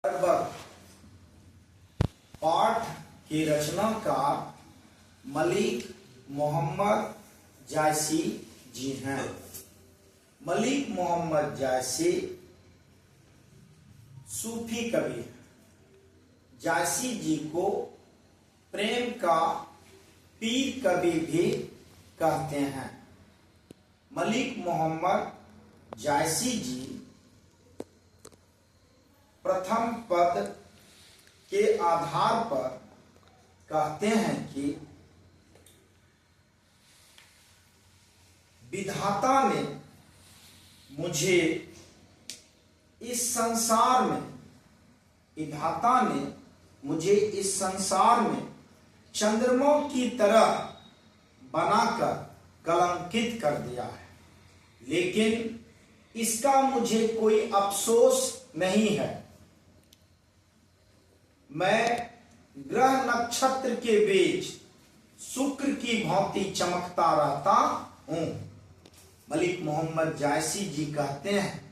लगभग पाठ की रचनाकार मलिक मोहम्मद जायसी जी हैं। मलिक मोहम्मद जायसी सूफी कवि हैं। जायसी जी को प्रेम का पीर कवि भी कहते हैं। मलिक मोहम्मद जायसी जी प्रथम पद के आधार पर कहते हैं कि विधाता ने मुझे इस संसार में विधाता ने मुझे इस संसार में चंद्रमों की तरह बनाकर कलंकित कर दिया है, लेकिन इसका मुझे कोई अफसोस नहीं है। मैं ग्रह नक्षत्र के बीच शुक्र की भांति चमकता रहता हूं। मलिक मोहम्मद जायसी जी कहते हैं,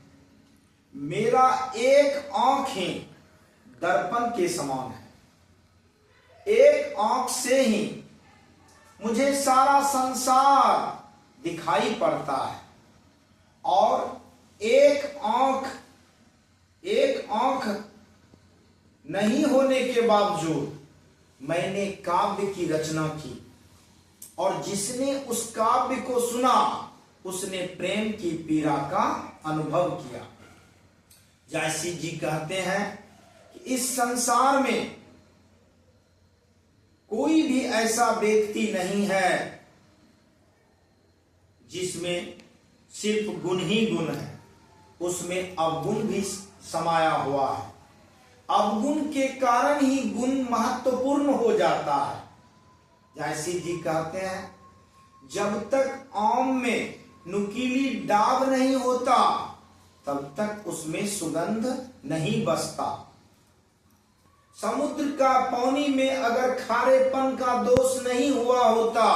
मेरा एक आंख ही दर्पण के समान है। एक आंख से ही मुझे सारा संसार दिखाई पड़ता है और एक आंख नहीं होने के बावजूद मैंने काव्य की रचना की और जिसने उस काव्य को सुना उसने प्रेम की पीड़ा का अनुभव किया। जायसी जी कहते हैं कि इस संसार में कोई भी ऐसा व्यक्ति नहीं है जिसमें सिर्फ गुण ही गुण है, उसमें अवगुण भी समाया हुआ है। अवगुण के कारण ही गुण महत्वपूर्ण हो जाता है। जायसी जी कहते हैं, जब तक आम में नुकीली डाब नहीं होता तब तक उसमें सुगंध नहीं बसता। समुद्र का पानी में अगर खारेपन का दोष नहीं हुआ होता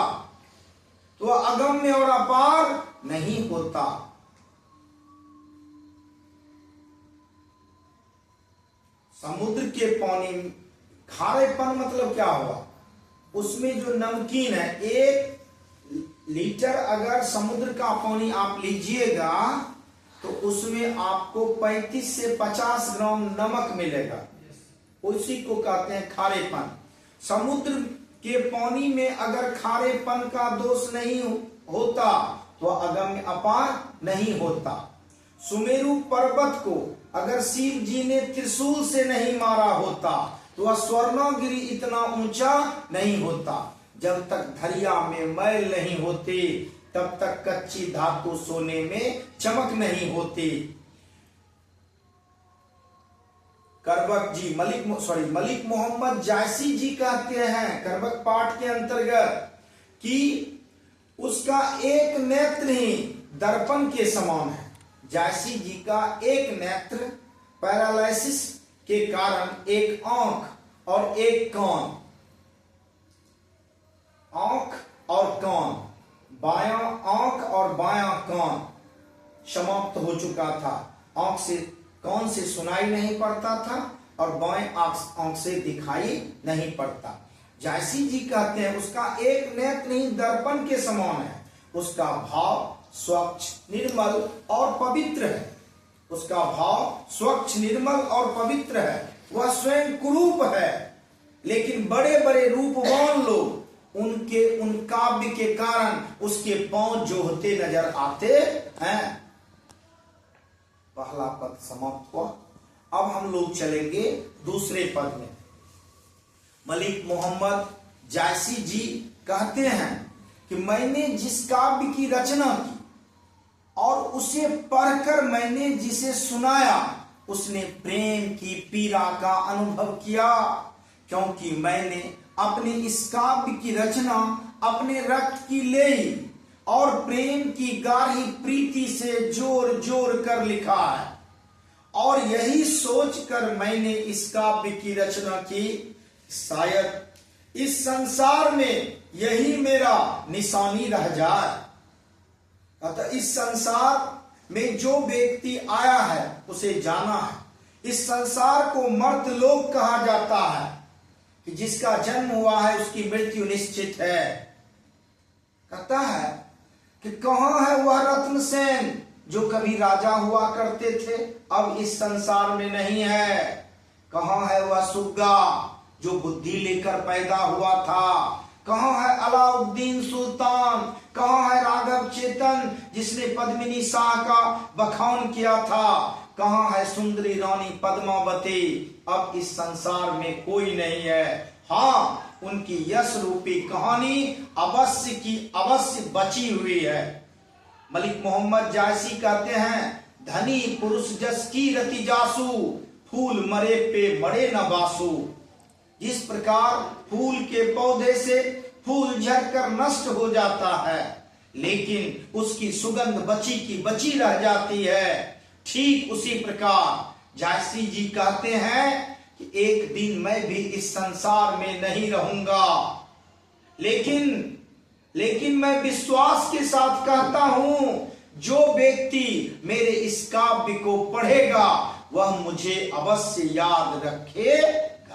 तो अगम्य और अपार नहीं होता। समुद्र के पानी खारेपन मतलब क्या हुआ? उसमें जो नमकीन है, 1 लीटर अगर समुद्र का पानी आप लीजिएगा तो उसमें आपको 35 से 50 ग्राम नमक मिलेगा। उसी को कहते हैं खारेपन। समुद्र के पानी में अगर खारेपन का दोष नहीं होता तो अगम्य अपार नहीं होता। सुमेरु पर्वत को अगर शिव जी ने त्रिशूल से नहीं मारा होता तो वह स्वर्णगिरी इतना ऊंचा नहीं होता। जब तक दरिया में मैल नहीं होती तब तक कच्ची धातु सोने में चमक नहीं होती। करबक जी मलिक मोहम्मद जायसी जी कहते हैं करबक पाठ के अंतर्गत कि उसका एक नेत्र ही दर्पण के समान है। जायसी जी का एक नेत्र पैरालिसिस के कारण एक आंख और एक कान, बायां आंख और बायां कान समाप्त हो चुका था। कान से सुनाई नहीं पड़ता था और बाएं आंख से दिखाई नहीं पड़ता। जायसी जी कहते हैं उसका एक नेत्र नहीं दर्पण के समान है। उसका भाव स्वच्छ, निर्मल और पवित्र है। उसका भाव स्वच्छ, निर्मल और पवित्र है। वह स्वयं कुरूप है, लेकिन बड़े बड़े रूपवान लोग उन काव्य के कारण उसके पांव जोहते नजर आते हैं। पहला पद समाप्त हुआ। अब हम लोग चलेंगे दूसरे पद में। मलिक मोहम्मद जायसी जी कहते हैं कि मैंने जिस काव्य की रचना की और उसे पढ़कर मैंने जिसे सुनाया उसने प्रेम की पीड़ा का अनुभव किया, क्योंकि मैंने अपने इस काव्य की रचना अपने रक्त की लेई और प्रेम की गाढ़ी प्रीति से जोर जोर कर लिखा है और यही सोचकर मैंने इस काव्य की रचना की, शायद इस संसार में यही मेरा निशानी रह जाए। अतः इस संसार में जो व्यक्ति आया है उसे जाना है, इस संसार को मर्त्यलोक कहा जाता है कि जिसका जन्म हुआ है उसकी मृत्यु निश्चित है। कहता है कि कहां है वह रत्नसेन जो कभी राजा हुआ करते थे, अब इस संसार में नहीं है। कहां है वह सुग्गा जो बुद्धि लेकर पैदा हुआ था। कहां है अलाउद्दीन सुल्तान, कहां है राघव चेतन जिसने पद्मिनी शाह का बखान किया था। कहां है सुंदरी रानी पद्मावती, अब इस संसार में कोई नहीं है। हाँ, उनकी यश रूपी कहानी अवश्य की अवश्य बची हुई है। मलिक मोहम्मद जायसी कहते हैं, धनी पुरुष जस की रति जासू, फूल मरे पे मरे न बासु। जिस प्रकार फूल के पौधे से फूल झड़कर नष्ट हो जाता है लेकिन उसकी सुगंध बची की बची रह जाती है, ठीक उसी प्रकार जायसी जी कहते हैं कि एक दिन मैं भी इस संसार में नहीं रहूंगा, लेकिन मैं विश्वास के साथ कहता हूं, जो व्यक्ति मेरे इस काव्य को पढ़ेगा वह मुझे अवश्य याद रखेगा।